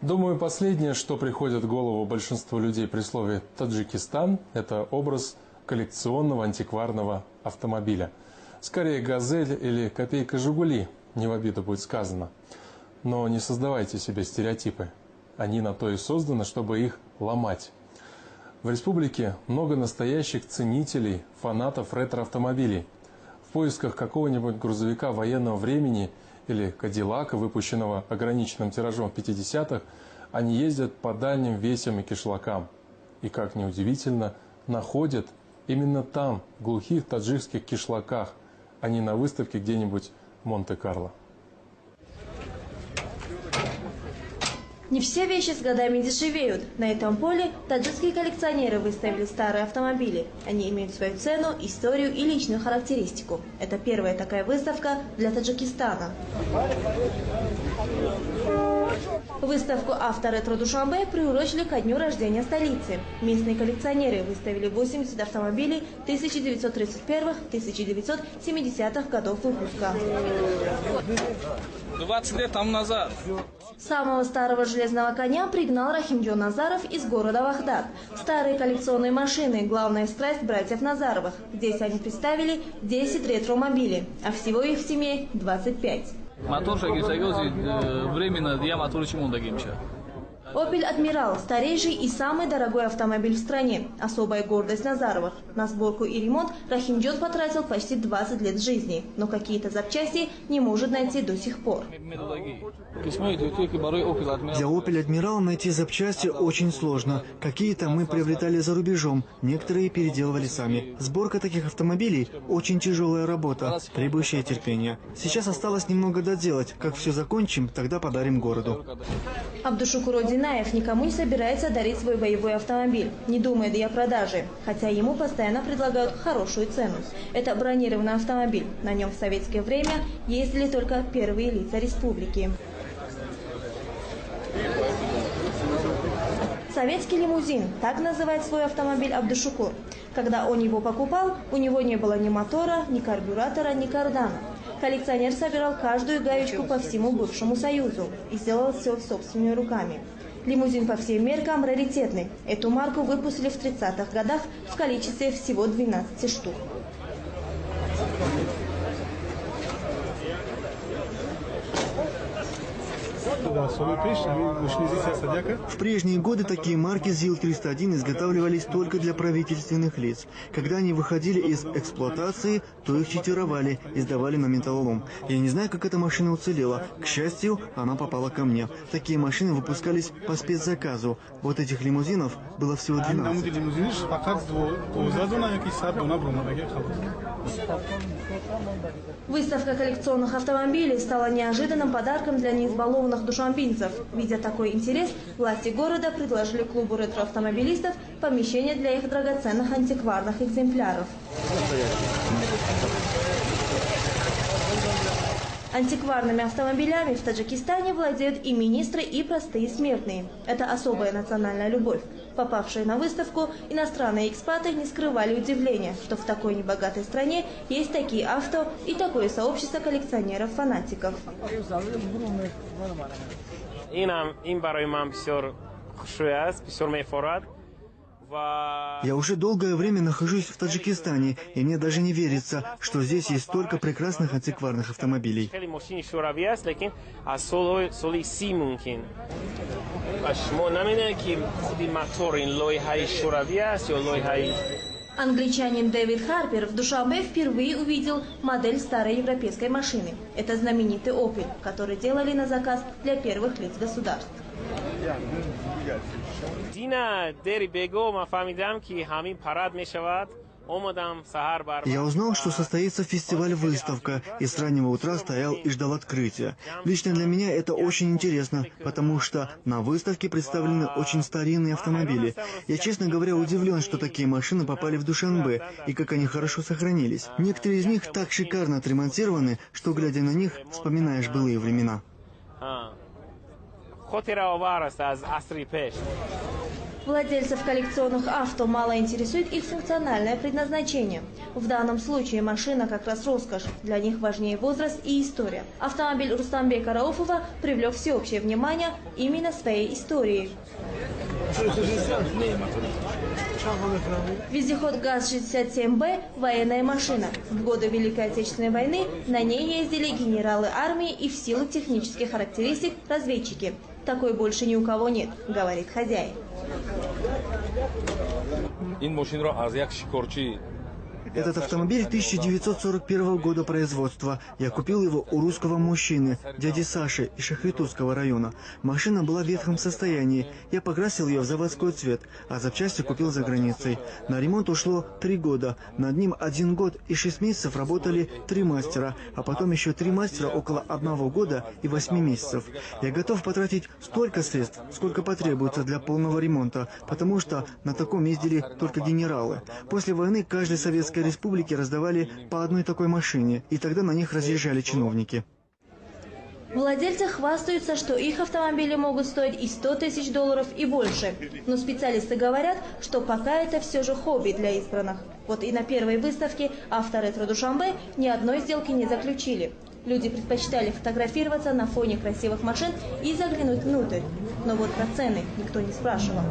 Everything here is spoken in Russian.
Думаю, последнее, что приходит в голову большинству людей при слове «Таджикистан», это образ коллекционного антикварного автомобиля. Скорее «Газель» или «Копейка Жигули», не в обиду будет сказано. Но не создавайте себе стереотипы. Они на то и созданы, чтобы их ломать. В республике много настоящих ценителей, фанатов ретро-автомобилей. В поисках какого-нибудь грузовика военного времени или Кадиллака, выпущенного ограниченным тиражом в 50-х, они ездят по дальним весям и кишлакам. И, как ни удивительно, находят именно там, в глухих таджикских кишлаках, а не на выставке где-нибудь в Монте-Карло. Не все вещи с годами дешевеют. На этом поле таджикские коллекционеры выставили старые автомобили. Они имеют свою цену, историю и личную характеристику. Это первая такая выставка для Таджикистана. Выставку «Авторетро Душанбе» приурочили ко дню рождения столицы. Местные коллекционеры выставили 80 автомобилей 1931-1970-х годов выпуска. 20 лет тому назад. Самого старого железного коня пригнал Рахимджон Назаров из города Вахдат. Старые коллекционные машины – главная страсть братьев Назаровых. Здесь они представили 10 ретро-мобилей, а всего их в семье 25. Временно я мотор чему дагимча. «Опель Адмирал» – старейший и самый дорогой автомобиль в стране. Особая гордость Назаровых. На сборку и ремонт Рахимджон потратил почти 20 лет жизни. Но какие-то запчасти не может найти до сих пор. Для «Опель Адмирал» найти запчасти очень сложно. Какие-то мы приобретали за рубежом, некоторые переделывали сами. Сборка таких автомобилей – очень тяжелая работа, требующая терпения. Сейчас осталось немного доделать. Как все закончим, тогда подарим городу. Абдушукур Одинаев никому не собирается дарить свой боевой автомобиль, не думает и о продаже, хотя ему постоянно предлагают хорошую цену. Это бронированный автомобиль. На нем в советское время ездили только первые лица республики. Советский лимузин – так называет свой автомобиль Абдушукур. Когда он его покупал, у него не было ни мотора, ни карбюратора, ни кардана. Коллекционер собирал каждую гаечку по всему бывшему Союзу и сделал все собственными руками. Лимузин по всем меркам раритетный. Эту марку выпустили в 30-х годах в количестве всего 12 штук. В прежние годы такие марки ЗИЛ-301 изготавливались только для правительственных лиц. Когда они выходили из эксплуатации, то их читировали и сдавали на металлолом. Я не знаю, как эта машина уцелела. К счастью, она попала ко мне. Такие машины выпускались по спецзаказу. Вот этих лимузинов было всего 12. Выставка коллекционных автомобилей стала неожиданным подарком для неизбалованных душанбинцев. Видя такой интерес, власти города предложили клубу ретро-автомобилистов помещение для их драгоценных антикварных экземпляров. Антикварными автомобилями в Таджикистане владеют и министры, и простые смертные. Это особая национальная любовь. Попавшие на выставку, иностранные экспаты не скрывали удивления, что в такой небогатой стране есть такие авто и такое сообщество коллекционеров-фанатиков. Я уже долгое время нахожусь в Таджикистане, и мне даже не верится, что здесь есть столько прекрасных антикварных автомобилей. Англичанин Дэвид Харпер в Душанбе впервые увидел модель старой европейской машины. Это знаменитый «Опель», который делали на заказ для первых лиц государств. Я узнал, что состоится фестиваль-выставка, и с раннего утра стоял и ждал открытия. Лично для меня это очень интересно, потому что на выставке представлены очень старинные автомобили. Я, честно говоря, удивлен, что такие машины попали в Душанбе, и как они хорошо сохранились. Некоторые из них так шикарно отремонтированы, что, глядя на них, вспоминаешь былые времена. Владельцев коллекционных авто мало интересует их функциональное предназначение. В данном случае машина как раз роскошь. Для них важнее возраст и история. Автомобиль Рустамбека Рауфова привлек всеобщее внимание именно своей историей. Вездеход ГАЗ-67Б – военная машина. В годы Великой Отечественной войны на ней ездили генералы армии и в силу технических характеристик разведчики. Такой больше ни у кого нет, говорит хозяин. Этот автомобиль 1941 года производства. Я купил его у русского мужчины, дяди Саши из Шахритовского района. Машина была в ветхом состоянии. Я покрасил ее в заводской цвет, а запчасти купил за границей. На ремонт ушло 3 года. Над ним 1 год и 6 месяцев работали 3 мастера, а потом еще 3 мастера около 1 года и 8 месяцев. Я готов потратить столько средств, сколько потребуется для полного ремонта, потому что на таком ездили только генералы. После войны каждой советской республики раздавали по одной такой машине, и тогда на них разъезжали чиновники. Владельцы хвастаются, что их автомобили могут стоить и $100 000 и больше. Но специалисты говорят, что пока это все же хобби для избранных. Вот и на первой выставке «Авторетро Душанбе» ни одной сделки не заключили. Люди предпочитали фотографироваться на фоне красивых машин и заглянуть внутрь. Но вот про цены никто не спрашивал.